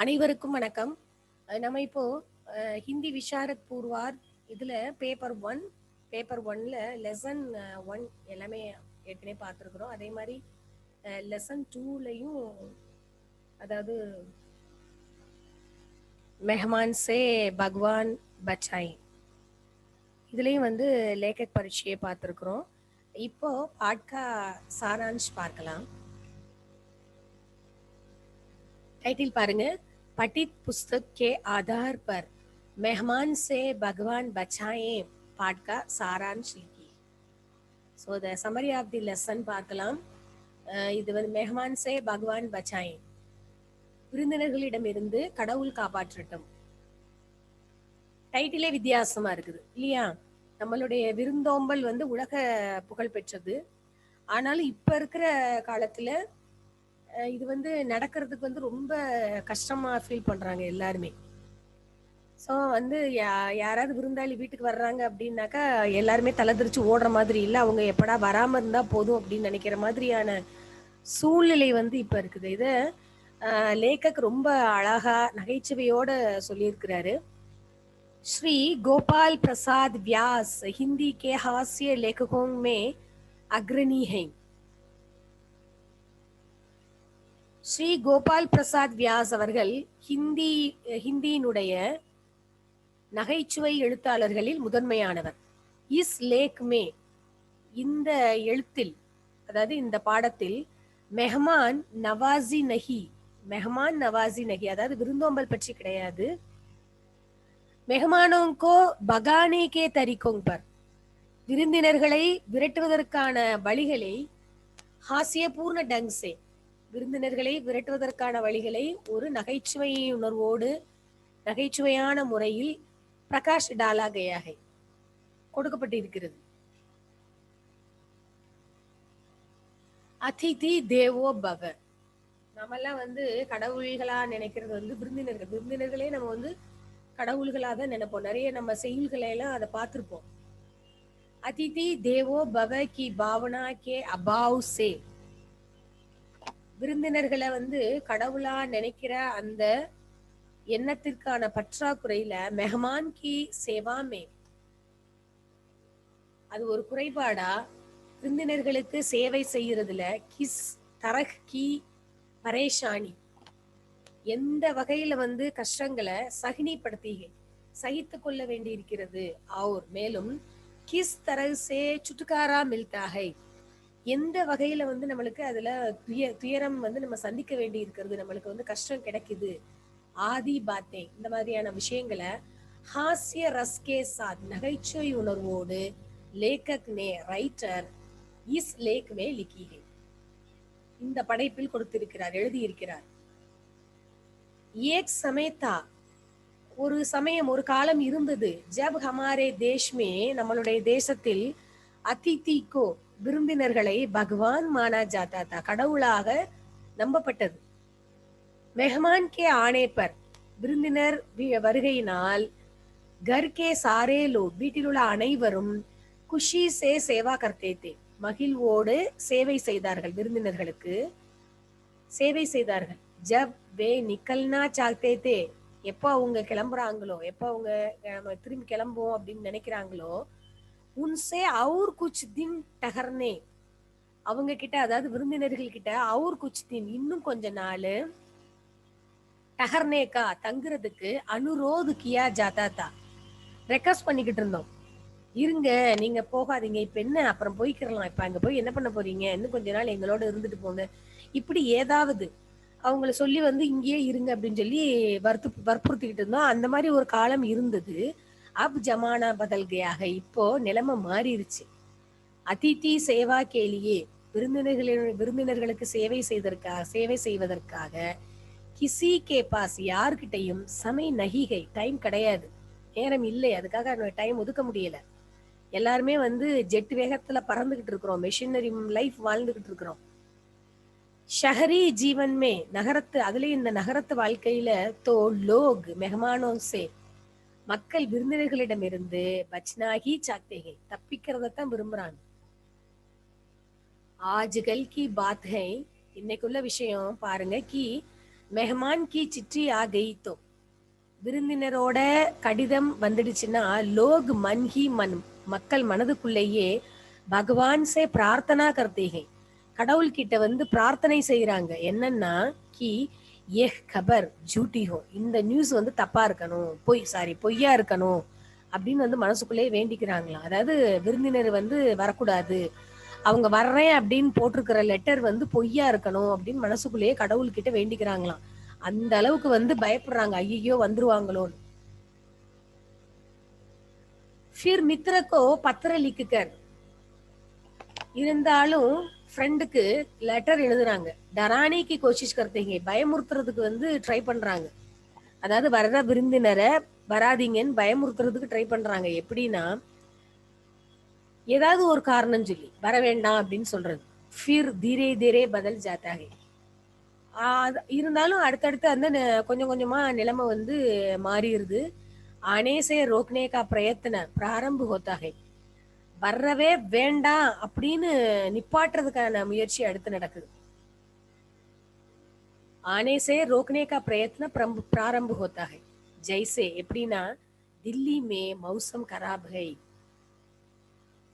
அனைவருக்கும் வணக்கம். நம்ம இப்போ ஹிந்தி விஷாரத் பூர்வார் இதுல பேப்பர் ஒன்ல லெசன் 1 எல்லாமே ஏற்கனவே பார்த்துருக்குறோம். அதே மாதிரி லெசன் 2லையும், அதாவது மெஹமான் சே பகவான் பச்சாய், இதுலேயும் வந்து லேக்கக் பரீட்சையை பார்த்துருக்குறோம். இப்போ பாட்கா சாராंश பார்க்கலாம். टाइटल பாருங்க, पठित पुस्तक के आधार पर मेहमान से भगवान बचाए पाठ का सारांश लिखिए. So the summary of the lesson பார்க்கலாம். இது வந்து மெஹமான் சே பகவான் பச்சாயே, விருந்தினர்களிடமிருந்து கடவுள் காப்பாற்றட்டும். டைட்டிலே வித்தியாசமா இருக்குது இல்லையா? நம்மளுடைய விருந்தோம்பல் வந்து உலக புகழ் பெற்றது. ஆனாலும் இப்ப இருக்கிற காலத்துல இது வந்து நடக்கிறதுக்கு வந்து ரொம்ப கஷ்டமா ஃபீல் பண்றாங்க எல்லாருமே. ஸோ வந்து யாராவது விருந்தாளி வீட்டுக்கு வர்றாங்க அப்படின்னாக்கா எல்லாருமே தலைதிரிச்சு ஓடுற மாதிரி இல்லை, அவங்க எப்படா வராம இருந்தா போதும் அப்படின்னு நினைக்கிற மாதிரியான சூழ்நிலை வந்து இப்ப இருக்குது. இத லேக்கக் ரொம்ப அழகா நகைச்சுவையோட சொல்லியிருக்கிறாரு. श्री गोपाल प्रसाद व्यास हिंदी के हास्य लेखकों में अग्रणी हैं. ஸ்ரீ கோபால் பிரசாத் வியாஸ் அவர்கள் ஹிந்தியினுடைய நகைச்சுவை எழுத்தாளர்களில் முதன்மையானவர். இஸ் லேக் மே, இந்த எழுத்தில், அதாவது இந்த பாடத்தில், மெஹமான் நவாசி நகி, அதாவது விருந்தோம்பல் பற்றி கிடையாது, மெஹமானோங்கோ பகானே கே தரிகோங் பர், விருந்தினர்களை விரட்டுவதற்கான வழிகளை, ஹாஸ்யபூர்ண டங் சே, விருந்தினர்களை விரட்டுவதற்கான வழிகளை ஒரு நகைச்சுவை உணர்வோடு நகைச்சுவையான முறையில் பிரகாஷ் டாலா கயாகை கொடுக்கப்பட்டிருக்கிறது. அதிதி தேவோ பவ, நம்மெல்லாம் வந்து கடவுள்களா நினைக்கிறது வந்து விருந்தினர்களே நம்ம வந்து கடவுள்களா தான் நினைப்போம். நிறைய நம்ம செயல்களை எல்லாம் அதை பார்த்திருப்போம். அதிதி தேவோ பவ கி பாவனா கே அபாவ் சே, விருந்தினர்களை வந்து கடவுளா நினைக்கிற அந்த எண்ணத்திற்கான பற்றாக்குறையில மெஹமான் கி சேவாமே, அது ஒரு குறைபாடா, விருந்தினர்களுக்கு சேவை செய்யறதுல கிஸ் தரஹ் கி பரேஷானி, எந்த வகையில வந்து கஷ்டங்களை சகித்து கொள்ள வேண்டி இருக்கிறது. மேலும் கிஸ் தரஹ் சே சுட்டுக்காரா மில்தாகை, எந்த வகையில வந்து நம்மளுக்கு அதுல துயரம் வந்து நம்ம சந்திக்க வேண்டி இருக்கிறது, நம்மளுக்கு வந்து கஷ்டம் கிடைக்குது, ஆதி பாத்தே, இந்த மாதிரியான விஷயங்களை ஹாஸ்ய ரஸ்கே சாத், நகைச்சுவை உணர்வோடு லேக்கக் நே, ரைட்டர் இஸ் லேக் மே லிக்கி ஹை, இந்த படைப்பில் கொடுத்திருக்கிறார், எழுதியிருக்கிறார். ஏக் சமயத்தா, ஒரு சமயம், ஒரு காலம் இருந்தது, ஜப் ஹமாரே தேஷ்மே, நம்மளுடைய தேசத்தில், அதிதிக்கோ, விருந்தினர்களை பகவான் மானா ஜாத்தா தா, கடவுளாக நம்பப்பட்டது. மெஹமான் கே ஆணே பர், விருந்தினர் வருகையினால், கர் கே சாரே லோக், வீட்டில் உள்ள அனைவரும், குஷி சே சேவா கர்த்தே தே, மகிழ்வோடு சேவை செய்தார்கள், விருந்தினர்களுக்கு சேவை செய்தார்கள். ஜப் வே நிக்கல்னா சாக்தே தே, எப்போ அவங்க கிளம்புறாங்களோ, எப்போ அவங்க திரும்பி கிளம்புவோம் அப்படின்னு நினைக்கிறாங்களோ, உன்சே அவுர் குச் தின் டகர்னே, அவங்க கிட்ட, அதாவது விருந்தினர்கள் கிட்ட, அவுர் குச் தின், இன்னும் கொஞ்ச நாள், டகர்னேக்கா தங்குறதுக்கு, அனுரோது கியா ஜாதா தா, ரெக்வஸ்ட் பண்ணிக்கிட்டு இருந்தோம். இருங்க, நீங்க போகாதீங்க, இப்ப என்ன, அப்புறம் போய்க்கிறலாம், இப்ப அங்க போய் என்ன பண்ண போறீங்க, இன்னும் கொஞ்ச நாள் எங்களோட இருந்துட்டு போங்க, இப்படி ஏதாவது அவங்கள சொல்லி வந்து இங்கேயே இருங்க அப்படின்னு சொல்லி வற்புறுத்திக்கிட்டு இருந்தோம். அந்த மாதிரி ஒரு காலம் இருந்தது. அப் ஜமானா பதல் கயாக, இப்போ நிலைமை மாறிடுச்சு. அதிதி சேவா கேலியே, விருந்தினர்களுக்கு சேவை செய்வதற்காக கிசி கே பாஸ், யாருக்கிட்டையும் சமை நகிகை, டைம் கிடையாது, நேரம் இல்லை, அதுக்காக டைம் ஒதுக்க முடியல. எல்லாருமே வந்து ஜெட் வேகத்துல பறந்துகிட்டு இருக்கிறோம், மெஷினரி லைஃப் வாழ்ந்துகிட்டு இருக்கிறோம். ஷஹரி ஜீவன்மே, நகரத்து, அதுலயும் இந்த நகரத்து வாழ்க்கையில, தோ லோக் மெஹமானோ சே, மக்கள் விருந்தினர்களிடமிருந்து பச்னாகி சாக்தேகை, தப்பிக்கிறதான் விரும்புறாங்க. ஆஜ்கல் கி பாத் ஹை, இன்னைக்குள்ள விஷயம் பாருங்க, கி மெஹமான் கி சிற்றி ஆ கயி தோ, விருந்தினரோட கடிதம் வந்துடுச்சுன்னா லோக் மன்ஹி மன், மக்கள் மனதுக்குள்ளேயே பகவான் சே பிரார்த்தனா கர்த்தேகை, கடவுள் கிட்ட வந்து பிரார்த்தனை செய்யறாங்க. என்னன்னா கி ஏஹ் கபர் ஜூட்டி ஹோ, இந்த நியூஸ் வந்து தப்பா இருக்கணும், பொய்யா இருக்கணும் அப்படின்னு வந்து மனசுக்குள்ளேயே வேண்டிக்கிறாங்களாம். அதாவது விருந்தினர் வந்து வரக்கூடாது, அவங்க வர்றேன் அப்படின்னு போட்டிருக்கிற லெட்டர் வந்து பொய்யா இருக்கணும் அப்படின்னு மனசுக்குள்ளேயே கடவுள்கிட்ட வேண்டிக்கிறாங்களாம். அந்த அளவுக்கு வந்து பயப்படுறாங்க, ஐயோ வந்துருவாங்களோன்னு. फिर मित्र को पत्र लिखकर, இருந்தாலும் ஃப்ரெண்டுக்கு லெட்டர் எழுதுறாங்க. டரானிக்கு கோஷிஷ் கர்த்தேங்க, பயமுறுத்துறதுக்கு வந்து ட்ரை பண்றாங்க. அதாவது வர்ற விருந்தினரை வராதீங்கன்னு பயமுறுத்துறதுக்கு ட்ரை பண்றாங்க. எப்படின்னா ஏதாவது ஒரு காரணம் சொல்லி வர வேண்டாம் அப்படின்னு சொல்றது. ஃபிர் தீரே தீரே பதல் ஜாத்தாகே, இருந்தாலும் அடுத்தடுத்து அந்த கொஞ்சம் கொஞ்சமா நிலைமை வந்து மாறிடுது. ஆனேசே ரோக்னே கா பிரயத்ன பிராரம்பு ஹோத்தாகே, வர்றவே வேண்டாம் அப்படின்னு நிப்பாட்டுறதுக்கான முயற்சி அடுத்து நடக்குது. ஆனேசே ரோக்னே கா பிரயத்ன பிராரம்பு ஹோத்தாகே, ஜெய்சே எப்படின்னா தில்லி மே மௌசம் கராப் ஹை,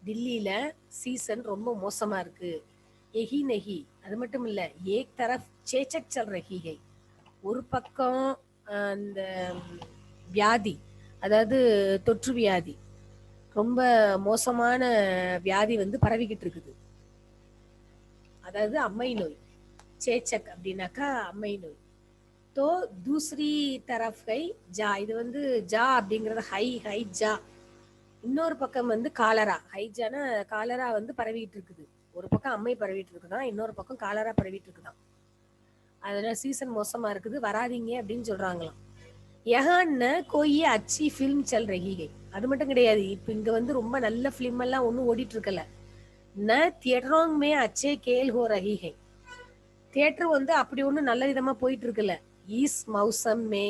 தில்லியில சீசன் ரொம்ப மோசமா இருக்கு. எஹி நெஹி, அது மட்டும் இல்ல ஏக் தரஃப் சேச்சக் சல் ரஹி ஹை, ஒரு பக்கம் அந்த வியாதி, அதாவது தொற்று வியாதி, ரொம்ப மோசமான வியாதி வந்து பரவிக்கிட்டு இருக்குது. அதாவது அம்மை நோய், சேச்சக் அப்படின்னாக்கா அம்மை நோய். தோ தூசரி தரஃப் ஹை ஜா, இது வந்து ஜா அப்படிங்கறது ஹை ஹை ஜா. இன்னொரு பக்கம் வந்து காலரா, ஹைஜான காலரா வந்து பரவிட்டு இருக்குது. ஒரு பக்கம் அம்மை பரவிட்டு இருக்குதான், இன்னொரு பக்கம் காலரா பரவிட்டு இருக்குதான். அதனால சீசன் மோசமா இருக்குது, வராதீங்க அப்படின்னு சொல்றாங்களாம். யஹான்னு கோயி அச்சி ஃபிலிம் செல் ரஹிகை, அது மட்டும் கிடையாது, இப்ப இங்க வந்து ரொம்ப நல்ல பிலிம் எல்லாம் ஒன்னும் ஓடிட்டு இருக்கல. ந தியேட்டரோங் மே அச்சே கேல் ஹோ ரஹிகை, தியேட்டர் வந்து அப்படி ஒன்னும் நல்ல விதமா போயிட்டு இருக்குல்ல. இஸ் மௌசம் மே,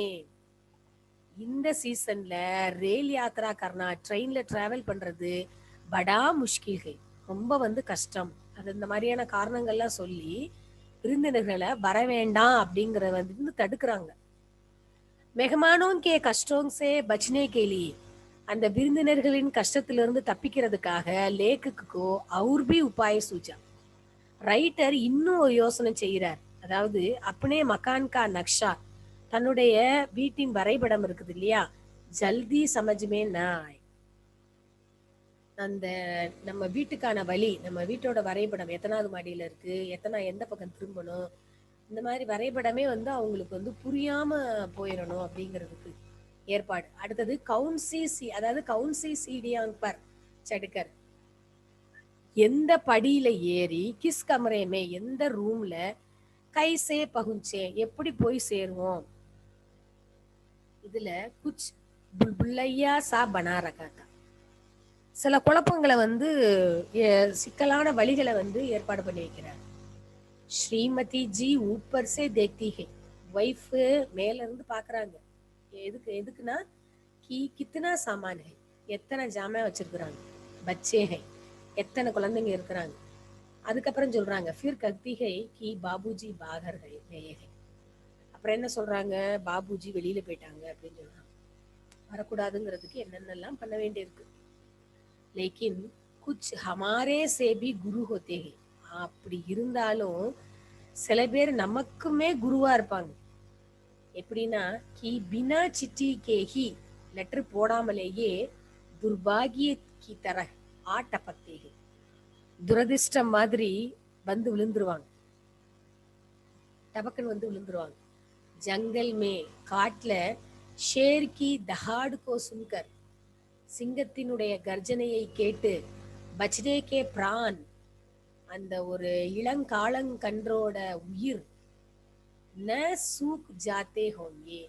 இந்த சீசன்ல ரயில் யாத்ரா கர்னா, ட்ரெயின்ல டிராவல் பண்றது படா முஷ்கில்கள், ரொம்ப வந்து கஷ்டம். அது இந்த மாதிரியான காரணங்கள்லாம் சொல்லி விருந்தினர்களை வர வேண்டாம் அப்படிங்கறத வந்து தடுக்கிறாங்க. மெஹமானோன் கே கஷ்டோங் சே பச்னே கேலி, அந்த விருந்தினர்களின் கஷ்டத்திலிருந்து தப்பிக்கிறதுக்காக லேக்குக்கோ அவுர்பி உபாய சூஜா, ரைட்டர் இன்னும் ஒரு யோசனை செய்யறார். அதாவது அப்னே மகான் கா நக்ஷா, தன்னுடைய வீட்டின் வரைபடம் இருக்குது இல்லையா, ஜல்தி சமஜ்மே நாய், அந்த நம்ம வீட்டுக்கான வழி, நம்ம வீட்டோட வரைபடம் எத்தனாவது மாடியில இருக்கு, எந்த பக்கம் திரும்பணும், இந்த மாதிரி வரைபடமே வந்து அவங்களுக்கு வந்து புரியாம போயிடணும் அப்படிங்கிறதுக்கு ஏற்பாடு. அடுத்தது கவுன்சி, அதாவது கவுன்சி சீடியாங் பர் சடுக்கர், எந்த படியில ஏறி, கிஸ் கமரேமே எந்த ரூம்ல, கைசே பகுஞ்சே எப்படி போய் சேருவோம், இதுல குச் புல்புல்லையா சா பனா ரகாத்தா, சில குழப்பங்களை வந்து சிக்கலான வழிகளை வந்து ஏற்பாடு பண்ணி வைக்கிறார். ஸ்ரீமதி ஜி ஊப்பர் சே தேக்தி ஹை, வைஃப் மேல இருந்து பாக்குறாங்க. எதுக்குன்னா கித்தனா சாமான் ஹை, எத்தனை ஜாமான் வச்சிருக்கிறாங்க, பச்சே ஹை, எத்தனை குழந்தைங்க இருக்கிறாங்க. அதுக்கப்புறம் சொல்றாங்க ஃபிர் கக்தி ஹை கி பாபுஜி பாகர் ஹை கயே ஹை, அப்புறம் என்ன சொல்றாங்க, பாபுஜி வெளியில போயிட்டாங்க அப்படின்னு சொல்றாங்க. வரக்கூடாதுங்கிறதுக்கு என்னென்னலாம் பண்ண வேண்டியிருக்கு. லேக்கின் குச் ஹமாரே சேபி குரு ஹோத்தே ஹை, அப்படி இருந்தாலும் சில பேர் நமக்குமே குருவா இருப்பாங்க. எப்படின்னா கி பினா சிட்டி கேஹி, லெட்டர் போடாமலேயே துர்பாகிய கி தர ஆட்டப்பத்தே ஹை, துரதிர்ஷ்டம் மாதிரி வந்து விழுந்துருவாங்க, டபக்குன்னு வந்து விழுந்துருவாங்க. ஜங்கல் மே, காட்டுல ஷேர் கி தஹாடு கோ சுன்கர், சிங்கத்தினுடைய கர்ஜனையை கேட்டு பச்னே கே பிரான், அந்த ஒரு இளங்காலங்கன்றோட உயிர் ந சூக் ஜாத்தே ஹோங்கே,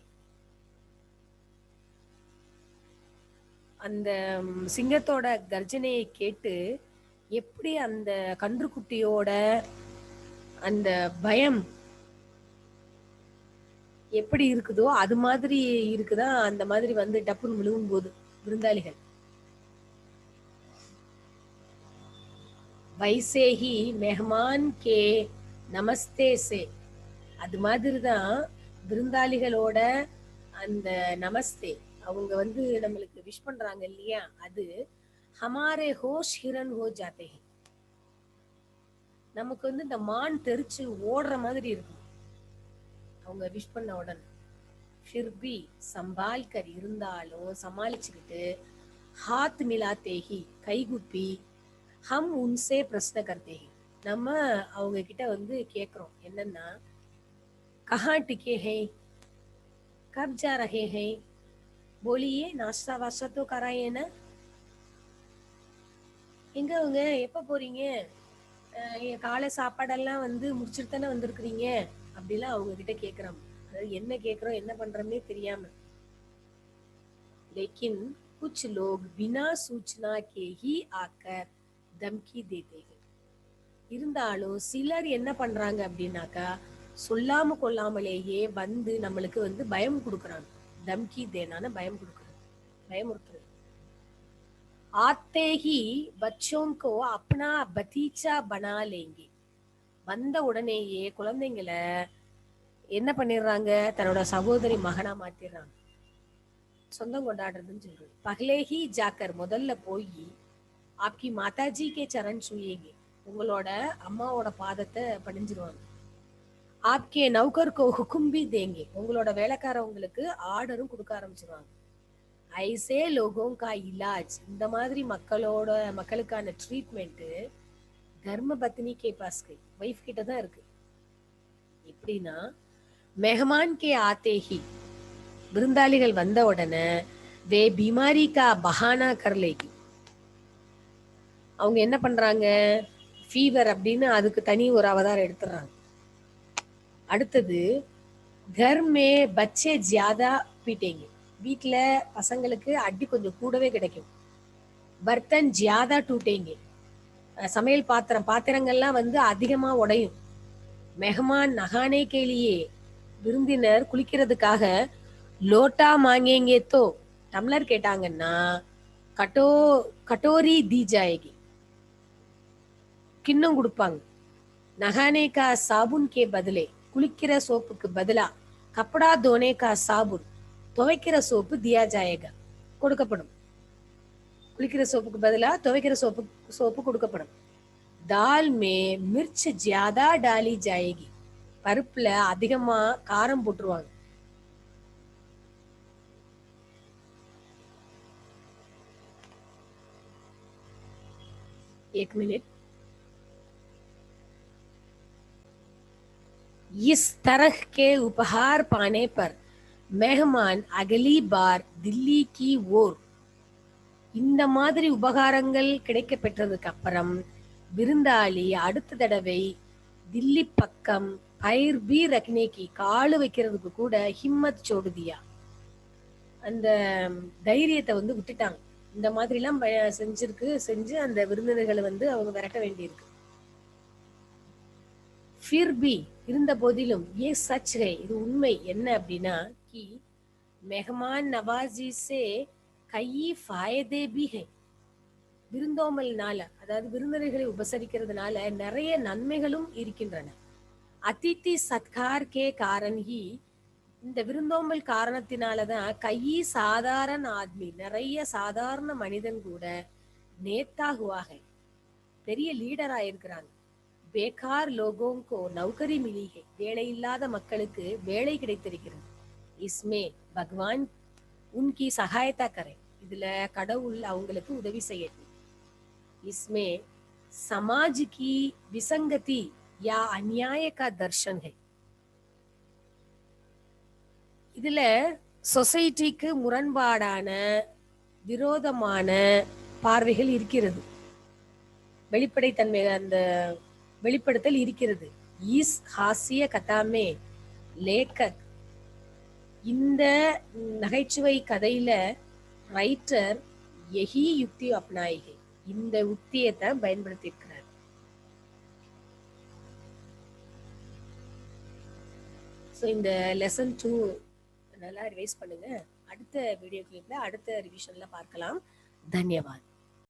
அந்த சிங்கத்தோட கர்ஜனையை கேட்டு எப்படி அந்த கன்றுக்குட்டியோட அந்த பயம் எப்படி இருக்குதோ அது மாதிரி இருக்குதா, அந்த மாதிரி வந்து டப்புன்னு விழுவும் போது விருந்தாளிகள். வைசேஹி மெஹமான் கே நமஸ்தே சே, அது மாதிரிதான் விருந்தாளிகளோட அந்த நமஸ்தே அவங்க வந்து நம்மளுக்கு விஷ் பண்றாங்க இல்லையா, அது ஹமாரே ஹோஷ் ஹிரன் ஹோ ஜாத்தே ஹை. நமக்கு வந்து இந்த மான் தெரிச்சு ஓடுற மாதிரி இருக்கும் அவங்க விஷ் பண்ண உடனே. ஃபிர்பி சம்பால் கர் இருந்தாலும் சமாளிச்சுக்கிட்டு, ஹாத் மிலாத்தே ஹி கைகுப்பி, ஹம் உன்சே பிரஸ்ன கர்த்தே ஹி நம்ம அவங்க கிட்ட வந்து கேக்குறோம் என்னன்னா, கஹா டிகே ஹை, கப் ஜா ரஹே ஹை, போலியே நாஸ்தா வாஸ்தா தோ கராயே நா, எங்க அவங்க எப்ப போறீங்க, காலை சாப்பாடெல்லாம் வந்து முடிச்சுட்டு தானே வந்திருக்கிறீங்க அப்படிலாம் அவங்க கிட்ட கேக்குறோம். அதாவது என்ன கேக்குறோம் என்ன பண்றோம்னே தெரியாம. लेकिन कुछ लोग बिना सूचना के ही आकर धमकी देते हैं. இருந்தாலும் சிலர் என்ன பண்றாங்க அப்படின்னாக்கா, சொல்லாம கொள்ளாமலேயே வந்து நம்மளுக்கு வந்து பயம் கொடுக்குறாங்க. தம்கி தேனான பயம் கொடுக்குறது, பயமுறுத்துறது. आते ही बच्चों को अपना भतीजा बना लेंगे. வந்த உடனேயே குழந்தைங்களை என்ன பண்ணிடுறாங்க, தன்னோட சகோதரி மகனா மாத்திடுறாங்க. சொந்தம் கொண்டாடுறதுன்னு சொல்றது. பகலே ஹி ஜாக்கர் முதல்ல போய் ஆப்கி மாதாஜி கே சரண் சுயேங்கே, உங்களோட அம்மாவோட பாதத்தை பணிஞ்சிருவாங்க. ஆப்கே நௌகர் கோ ஹுக்கும் பி தேங்கே, உங்களோட வேலைக்காரவங்களுக்கு ஆர்டரும் கொடுக்க ஆரம்பிச்சிருவாங்க. ஐசே லோகோं का इलाज, இந்த மாதிரி மக்களுக்கான ட்ரீட்மெண்ட் தர்ம பத்னி கே பாஸ் கை, வைஃப் கிட்ட தான் இருக்கு. எப்படின்னா, மெஹமான் கே ஆத்தே ஹி, விருந்தாளிகள் வந்த உடனே வே பிமாரி கா பஹானா கர்லேகி, அவங்க என்ன பண்றாங்க, ஃபீவர் அப்படின்னு அதுக்கு தனி ஒரு அவதாரம் எடுத்துறாங்க. அடுத்தது घर में बच्चे ज्यादा पीटेंगे, வீட்டுல பசங்களுக்கு அடி கொஞ்சம் கூடவே கிடைக்கும். பர்த்தன் ஜியாதா டூட்டேங்க, சமையல் பாத்திரங்கள்லாம் வந்து அதிகமா உடையும். மெஹமான் நகானே கேலியே, விருந்தினர் குளிக்கிறதுக்காக லோட்டா மாங்கேங்கே தோ, டம்ளர் கேட்டாங்கன்னா கட்டோரி தி ஜாயேகி, கிண்ணம் கொடுப்பாங்க. நகானே கா சாபுன் கே பதிலே, குளிக்கிற சோப்புக்கு பதிலா கப்படா தோனே கா சாபுன், துவைக்கிற சோப்பு தியா ஜாயேகா, கொடுக்கப்படும். குளிக்கிற சோப்புக்கு பதிலா துவைக்கிற சோப்பு கொடுக்கப்படும். தால் மே மிர்ச் ஜியாதா டாலி ஜாயேகி, பருப்புல அதிகமா காரம் போட்டுருவாங்க. एक मिनट. इस तरह के उपहार पाने पर मेहमान अगली बार दिल्ली की ओर, இந்த மாதிரி உபகாரங்கள் கிடைக்க பெற்றதுக்கு அப்புறம் விருந்தாளி அடுத்த தடவை தில்லி பக்கம் பயிர் பி ரக்னேக்கி, காலு வைக்கிறதுக்கு கூட ஹிம்மத் சோடுதியா, அந்த தைரியத்தை வந்து விட்டுட்டாங்க. இந்த மாதிரி எல்லாம் செஞ்சு அந்த விருந்தினர்களை வந்து அவங்க விரட்ட வேண்டியிருக்கு. फिर भी, இருந்த போதிலும், ये सच है, இது உண்மை. என்ன அப்படின்னா, कि मेहमान नवाजी से कई फायदे भी है, விருந்தோம்பல்னால, அதாவது விருந்தினர்களை உபசரிக்கிறதுனால நிறைய நன்மைகளும் இருக்கின்றன. அதித்தி சத்கார் கே காரன் ஹி, இந்த விருந்தோம்பல் காரணத்தினாலதான் கை சாதாரண ஆத்மி, நிறைய சாதாரண மனிதன் கூட நேத்தா ஹுவா ஹை, பெரிய லீடரா இருக்கிறாங்க. बेकार लोगों को नौकरी मिली है, வேலை இல்லாத மக்களுக்கு வேலை கிடைத்திருக்கிறது. इसमें भगवान उनकी सहायता करे, இதுல கடவுள் அவங்களுக்கு உதவி செய்யட்டும். इसमें समाज की विसंगति या अन्याय का दर्शन है, இதுல சொசைட்டிக்கு முரண்பாடான விரோதமான பார்வைகள் இருக்கிறது, வெளிப்படைத்தன்மை அந்த வெளிப்படுத்தல் இருக்கிறது. இஸ் ஹாசிய கதாமே லேக்கக், இந்த நகைச்சுவை கதையில ரைட்டர் யஹி யுக்தி அப்னாயிகை, இந்த உத்தியத்தை பயன்படுத்தி இருக்கிறார். ஸோ இந்த லெசன் 2 நல்லா ரிவைஸ் பண்ணுங்க. அடுத்த வீடியோ கிளிப்ல அடுத்த ரிவிஷன்ல பார்க்கலாம். தன்யவாத்.